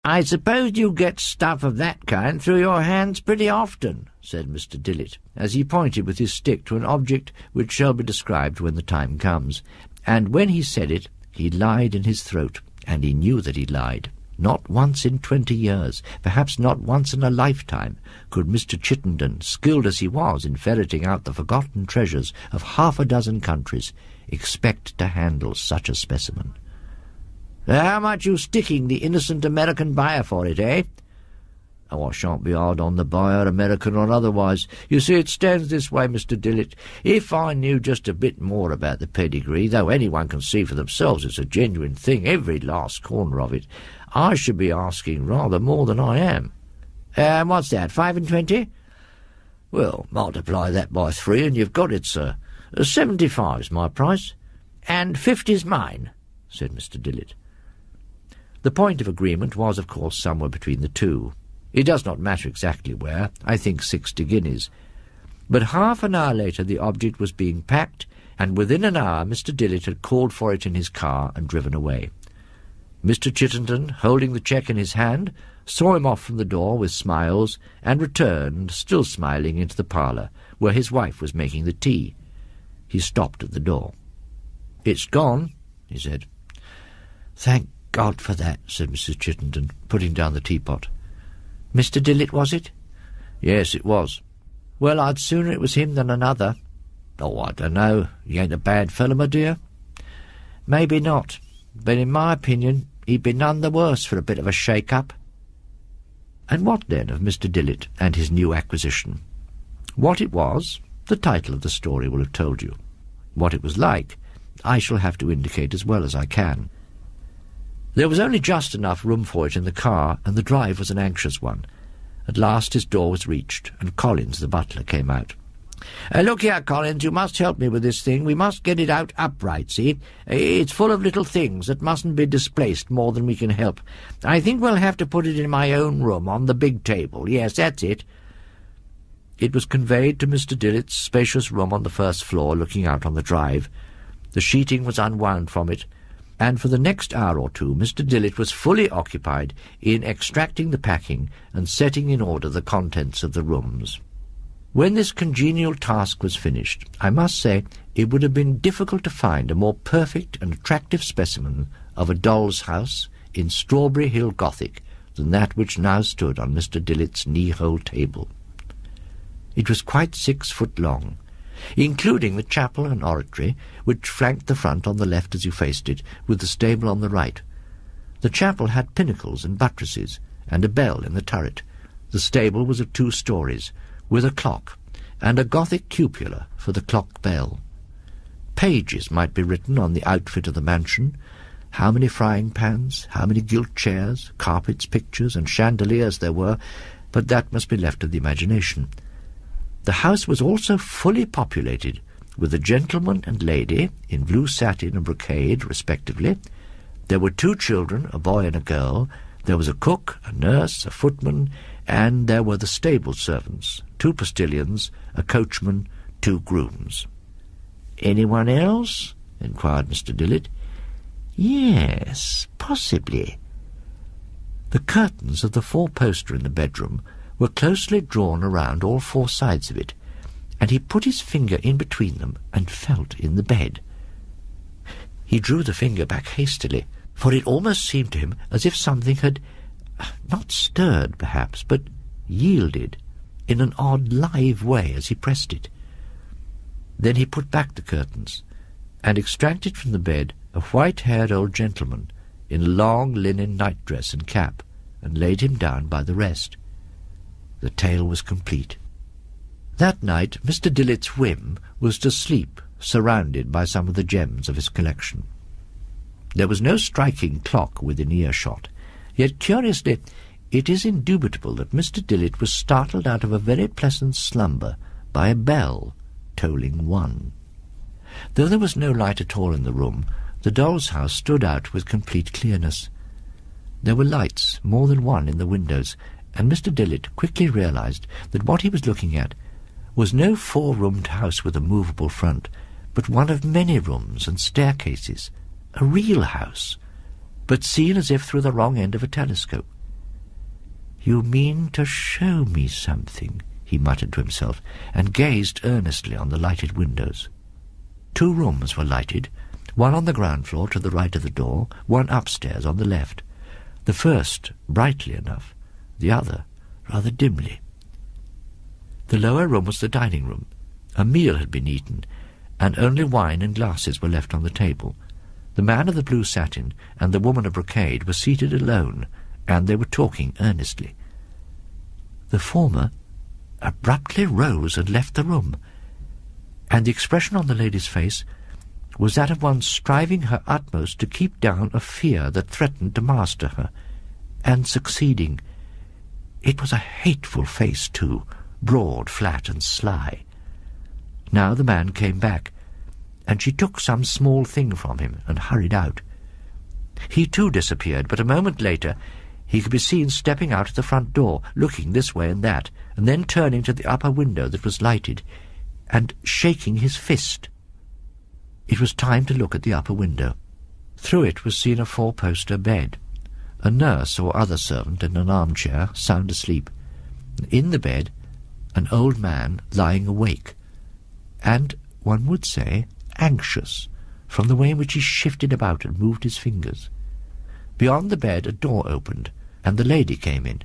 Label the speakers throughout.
Speaker 1: "I suppose you get stuff of that kind through your hands pretty often," said Mr. Dillett, as he pointed with his stick to an object which shall be described when the time comes. And when he said it, he lied in his throat, and he knew that he lied. Not once in 20 years, perhaps not once in a lifetime, could Mr. Chittenden, skilled as he was in ferreting out the forgotten treasures of half a dozen countries, expect to handle such a specimen. "How much you sticking the innocent American buyer for it, eh?" "Oh, I shan't be hard on the buyer, American or otherwise. You see, it stands this way, Mr. Dillett. If I knew just a bit more about the pedigree, though anyone can see for themselves it's a genuine thing, every last corner of it, I should be asking rather more than I am." What's that, 5 and 20? "Well, multiply that by 3 and you've got it, sir. 75's my price." "And 50's mine," said Mr. Dillett. The point of agreement was, of course, somewhere between the two. It does not matter exactly where, I think 60 guineas. But half an hour later the object was being packed, and within an hour Mr. Dillett had called for it in his car and driven away. Mr. Chittenden, holding the cheque in his hand, saw him off from the door with smiles, and returned, still smiling, into the parlour, where his wife was making the tea. He stopped at the door. "It's gone," he said. "Thank God for that," said Mrs. Chittenden, putting down the teapot. "Mr. Dillett, was it?" "Yes, it was." "Well, I'd sooner it was him than another." "Oh, I don't know. He ain't a bad fellow, my dear." "Maybe not, but in my opinion he'd be none the worse for a bit of a shake-up." And what then of Mr. Dillett and his new acquisition? What it was, the title of the story will have told you. What it was like, I shall have to indicate as well as I can. There was only just enough room for it in the car, and the drive was an anxious one. At last his door was reached, and Collins, the butler, came out. "Look here, Collins, you must help me with this thing. We must get it out upright, see? It's full of little things that mustn't be displaced more than we can help. I think we'll have to put it in my own room, on the big table. Yes, that's it." It was conveyed to Mr. Dillett's spacious room on the first floor, looking out on the drive. The sheeting was unwound from it, and for the next hour or two Mr. Dillett was fully occupied in extracting the packing and setting in order the contents of the rooms. When this congenial task was finished, I must say it would have been difficult to find a more perfect and attractive specimen of a doll's house in Strawberry Hill Gothic than that which now stood on Mr. Dillett's knee-hole table. It was quite 6 foot long, including the chapel and oratory, which flanked the front on the left as you faced it, with the stable on the right. The chapel had pinnacles and buttresses, and a bell in the turret. The stable was of 2 stories, with a clock, and a Gothic cupola for the clock bell. Pages might be written on the outfit of the mansion, how many frying pans, how many gilt chairs, carpets, pictures, and chandeliers there were, but that must be left to the imagination. The house was also fully populated with a gentleman and lady in blue satin and brocade, respectively. There were 2 children, a boy and a girl. There was a cook, a nurse, a footman, and there were the stable servants, 2 postilions, a coachman, 2 grooms. "Anyone else?" inquired Mr. Dillett. "Yes, possibly." The curtains of the 4-poster in the bedroom were closely drawn around all 4 sides of it, and he put his finger in between them and felt in the bed. He drew the finger back hastily, for it almost seemed to him as if something had, not stirred perhaps, but yielded in an odd live way as he pressed it. Then he put back the curtains, and extracted from the bed a white-haired old gentleman in a long linen nightdress and cap, and laid him down by the rest. The tale was complete. That night Mr. Dillett's whim was to sleep surrounded by some of the gems of his collection. There was no striking clock within earshot, yet curiously it is indubitable that Mr. Dillett was startled out of a very pleasant slumber by a bell tolling 1. Though there was no light at all in the room, the doll's house stood out with complete clearness. There were lights, more than one, in the windows, and Mr. Dillett quickly realized that what he was looking at was no 4-roomed house with a movable front, but one of many rooms and staircases, a real house, but seen as if through the wrong end of a telescope. "You mean to show me something," he muttered to himself, and gazed earnestly on the lighted windows. 2 rooms were lighted, one on the ground floor to the right of the door, one upstairs on the left. The first brightly enough, the other rather dimly. The lower room was the dining room. A meal had been eaten, and only wine and glasses were left on the table. The man of the blue satin and the woman of brocade were seated alone, and they were talking earnestly. The former abruptly rose and left the room, and the expression on the lady's face was that of one striving her utmost to keep down a fear that threatened to master her, and succeeding. It was a hateful face, too, broad, flat, and sly. Now the man came back, and she took some small thing from him and hurried out. He too disappeared, but a moment later he could be seen stepping out at the front door, looking this way and that, and then turning to the upper window that was lighted, and shaking his fist. It was time to look at the upper window. Through it was seen a 4-poster bed, a nurse or other servant in an armchair, sound asleep. In the bed, an old man lying awake, and, one would say, anxious, from the way in which he shifted about and moved his fingers. Beyond the bed a door opened, and the lady came in.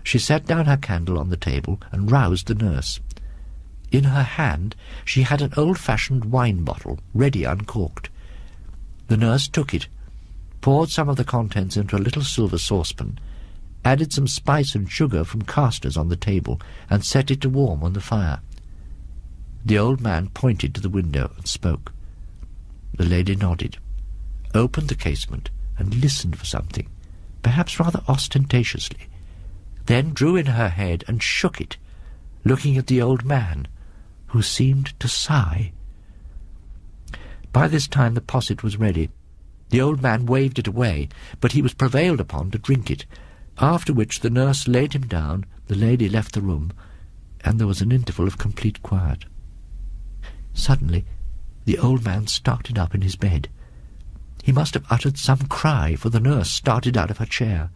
Speaker 1: She set down her candle on the table and roused the nurse. In her hand she had an old-fashioned wine bottle, ready uncorked. The nurse took it, poured some of the contents into a little silver saucepan, added some spice and sugar from castors on the table, and set it to warm on the fire. The old man pointed to the window and spoke. The lady nodded, opened the casement, and listened for something, perhaps rather ostentatiously, then drew in her head and shook it, looking at the old man, who seemed to sigh. By this time the posset was ready. The old man waved it away, but he was prevailed upon to drink it, after which the nurse laid him down, the lady left the room, and there was an interval of complete quiet. Suddenly the old man started up in his bed. He must have uttered some cry, for the nurse started out of her chair.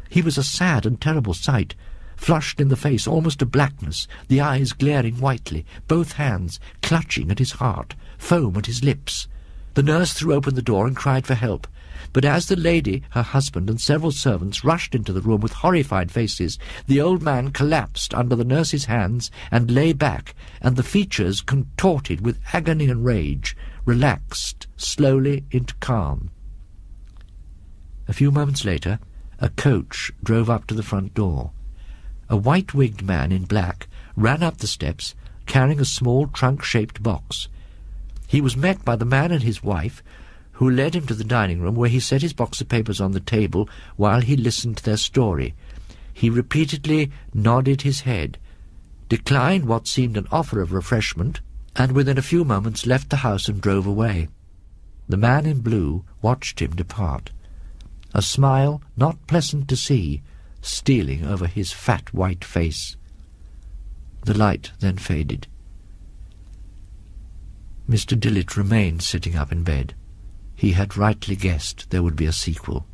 Speaker 1: He was a sad and terrible sight, flushed in the face almost to blackness, the eyes glaring whitely, both hands clutching at his heart, foam at his lips. The nurse threw open the door and cried for help, but as the lady, her husband, and several servants rushed into the room with horrified faces, the old man collapsed under the nurse's hands and lay back, and the features, contorted with agony and rage, relaxed slowly into calm. A few moments later a coach drove up to the front door. A white-wigged man in black ran up the steps, carrying a small trunk-shaped box. He was met by the man and his wife, who led him to the dining-room, where he set his box of papers on the table while he listened to their story. He repeatedly nodded his head, declined what seemed an offer of refreshment, and within a few moments left the house and drove away. The man in blue watched him depart, a smile not pleasant to see stealing over his fat white face. The light then faded. Mr. Dillett remained sitting up in bed. He had rightly guessed there would be a sequel.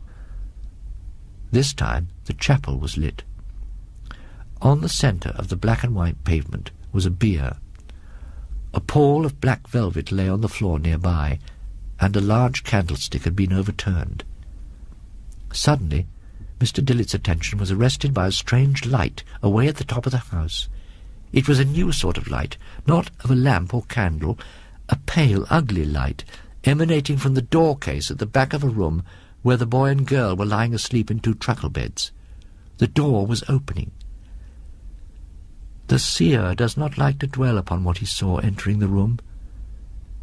Speaker 1: This time the chapel was lit. On the centre of the black and white pavement was a bier. A pall of black velvet lay on the floor nearby, and a large candlestick had been overturned. Suddenly Mr. Dillett's attention was arrested by a strange light away at the top of the house. It was a new sort of light, not of a lamp or candle, a pale, ugly light, emanating from the door-case at the back of a room where the boy and girl were lying asleep in 2 truckle beds. The door was opening. The seer does not like to dwell upon what he saw entering the room.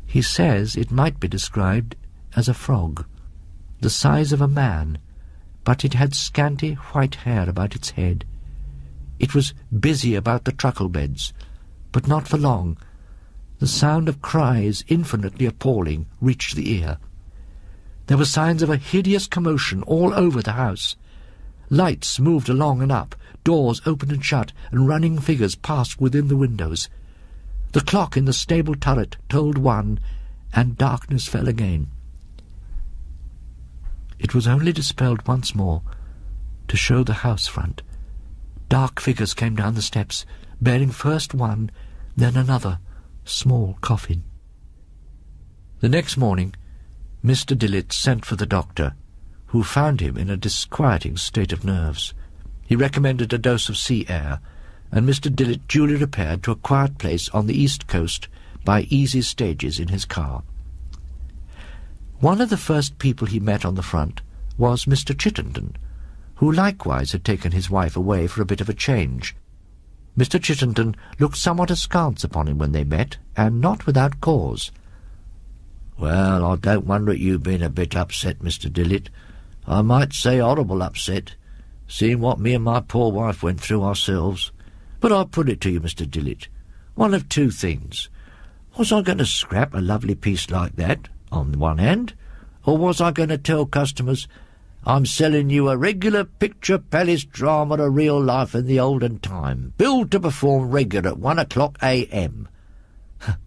Speaker 1: He says it might be described as a frog, the size of a man, but it had scanty white hair about its head. It was busy about the truckle beds, but not for long. The sound of cries, infinitely appalling, reached the ear. There were signs of a hideous commotion all over the house. Lights moved along and up, doors opened and shut, and running figures passed within the windows. The clock in the stable turret tolled 1, and darkness fell again. It was only dispelled once more to show the house front, Dark figures came down the steps, bearing first one, then another small coffin. The next morning, Mr. Dᴏ sent for the doctor, who found him in a disquieting state of nerves. He recommended a dose of sea air, and Mr. Dᴏ duly repaired to a quiet place on the east coast by easy stages in his car. One of the first people he met on the front was Mr. Chittenden, who likewise had taken his wife away for a bit of a change. Mr. Chittenden looked somewhat askance upon him when they met, and not without cause. "Well, I don't wonder at you being a bit upset, Mr. Dᴏ. I might say horrible upset, seeing what me and my poor wife went through ourselves. But I'll put it to you, Mr. Dᴏ, one of two things. Was I going to scrap a lovely piece like that, on the one hand, or was I going to tell customers, I'm selling you a regular picture palace drama of real life in the olden time, billed to perform regular at 1 o'clock a.m.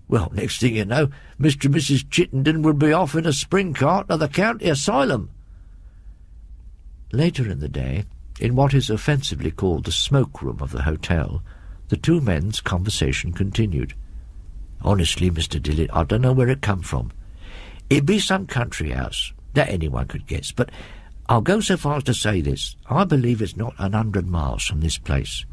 Speaker 1: Well, next thing you know, Mr. and Mrs. Chittenden would be off in a spring cart to the county asylum." Later in the day, in what is offensively called the smoke-room of the hotel, the two men's conversation continued. "Honestly, Mr. Dᴏ, I don't know where it come from. It'd be some country house, that anyone could guess, but I'll go so far as to say this. I believe it's not 100 miles from this place.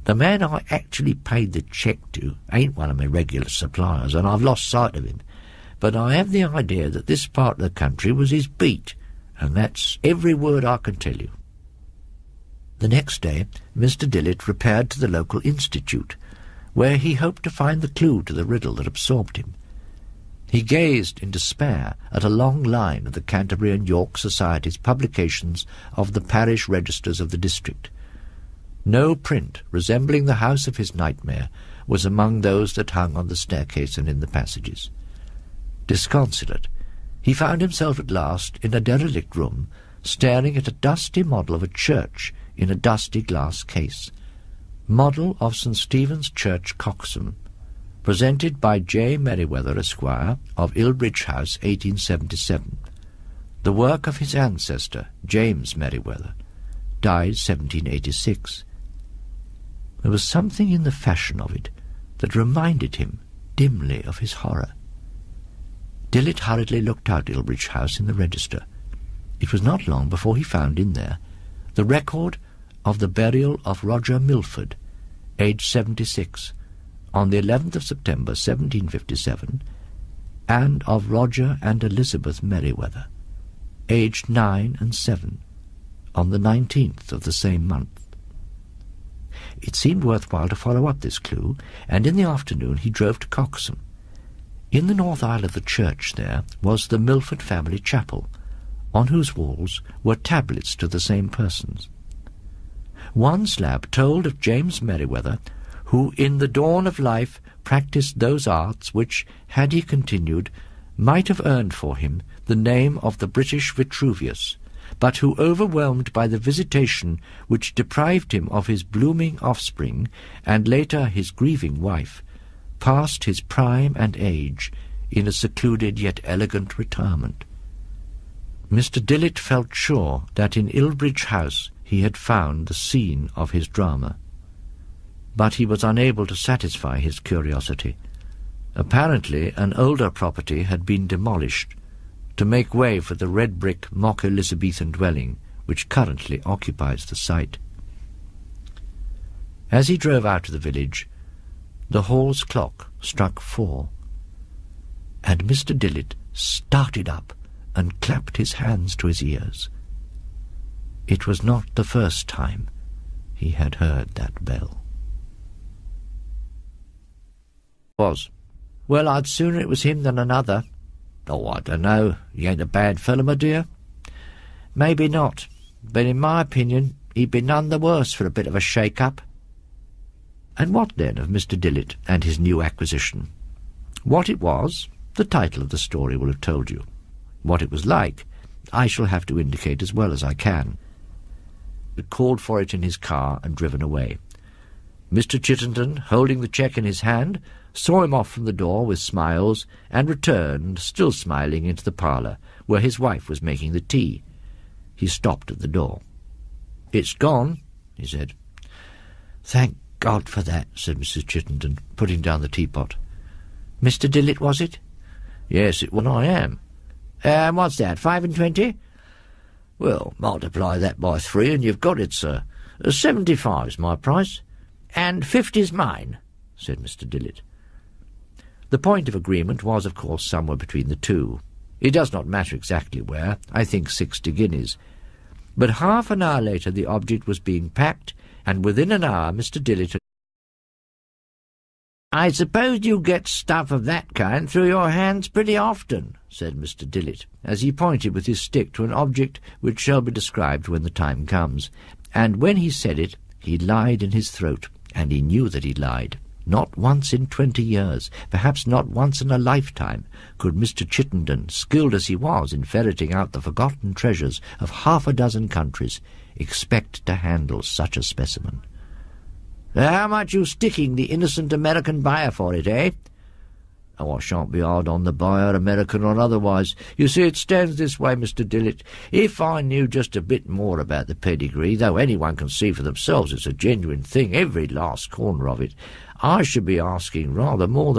Speaker 1: The man I actually paid the cheque to ain't one of my regular suppliers, and I've lost sight of him. But I have the idea that this part of the country was his beat, and that's every word I can tell you." The next day, Mr. Dᴏ repaired to the local institute, where he hoped to find the clue to the riddle that absorbed him. He gazed in despair at a long line of the Canterbury and York Society's publications of the parish registers of the district. No print resembling the house of his nightmare was among those that hung on the staircase and in the passages. Disconsolate, he found himself at last in a derelict room, staring at a dusty model of a church in a dusty glass case. Model of St. Stephen's Church, Coxham, presented by J. Merriweather, Esquire, of Ilbridge House, 1877, the work of his ancestor, James Merriweather, died 1786. There was something in the fashion of it that reminded him dimly of his horror. Dᴏ hurriedly looked out Ilbridge House in the register. It was not long before he found in there the record of the burial of Roger Milford, aged 76, on the 11th of September, 1757, and of Roger and Elizabeth Merriweather, aged 9 and 7, on the 19th of the same month. It seemed worthwhile to follow up this clue, and in the afternoon he drove to Coxham. In the north aisle of the church there was the Milford family chapel, on whose walls were tablets to the same persons. One slab told of James Merriweather, who in the dawn of life practised those arts which, had he continued, might have earned for him the name of the British Vitruvius, but who, overwhelmed by the visitation which deprived him of his blooming offspring, and later his grieving wife, passed his prime and age in a secluded yet elegant retirement. Mr. Dᴏ felt sure that in Ilbridge House he had found the scene of his drama. But he was unable to satisfy his curiosity. Apparently an older property had been demolished to make way for the red-brick mock-Elizabethan dwelling which currently occupies the site. As he drove out of the village, the hall's clock struck 4, and Mr. Dᴏ started up and clapped his hands to his ears. It was not the first time he had heard that bell. Well, I'd sooner it was him than another. Oh, I don't know. He ain't a bad fellow, my dear. Maybe not, but in my opinion he'd be none the worse for a bit of a shake-up. And what then of Mr. Dᴏ and his new acquisition? What it was, the title of the story will have told you. What it was like, I shall have to indicate as well as I can. He called for it in his car and driven away. Mr. Chittenden, holding the cheque in his hand, saw him off from the door with smiles, and returned, still smiling, into the parlour, where his wife was making the tea. He stopped at the door. "It's gone," he said. "Thank God for that," said Mrs. Chittenden, putting down the teapot. "Mr. Dillett, was it?" "Yes, it was. I am." "What's that, 25? "Well, multiply that by 3 and you've got it, sir. 75's my price." "And 50's mine," said Mr. Dillett. The point of agreement was, of course, somewhere between the two. It does not matter exactly where, I think 60 guineas. But half an hour later the object was being packed, and within an hour Mr. Dillett had... "I suppose you get stuff of that kind through your hands pretty often," said Mr. Dillett, as he pointed with his stick to an object which shall be described when the time comes. And when he said it, he lied in his throat, and he knew that he lied. Not once in 20 years, perhaps not once in a lifetime, could Mr. Chittenden, skilled as he was in ferreting out the forgotten treasures of half a dozen countries, expect to handle such a specimen. "How much you sticking the innocent American buyer for it, eh?" "Oh, I shan't be hard on the buyer, American or otherwise. You see, it stands this way, Mr. Dillett. If I knew just a bit more about the pedigree, though anyone can see for themselves it's a genuine thing, every last corner of it, I should be asking rather more than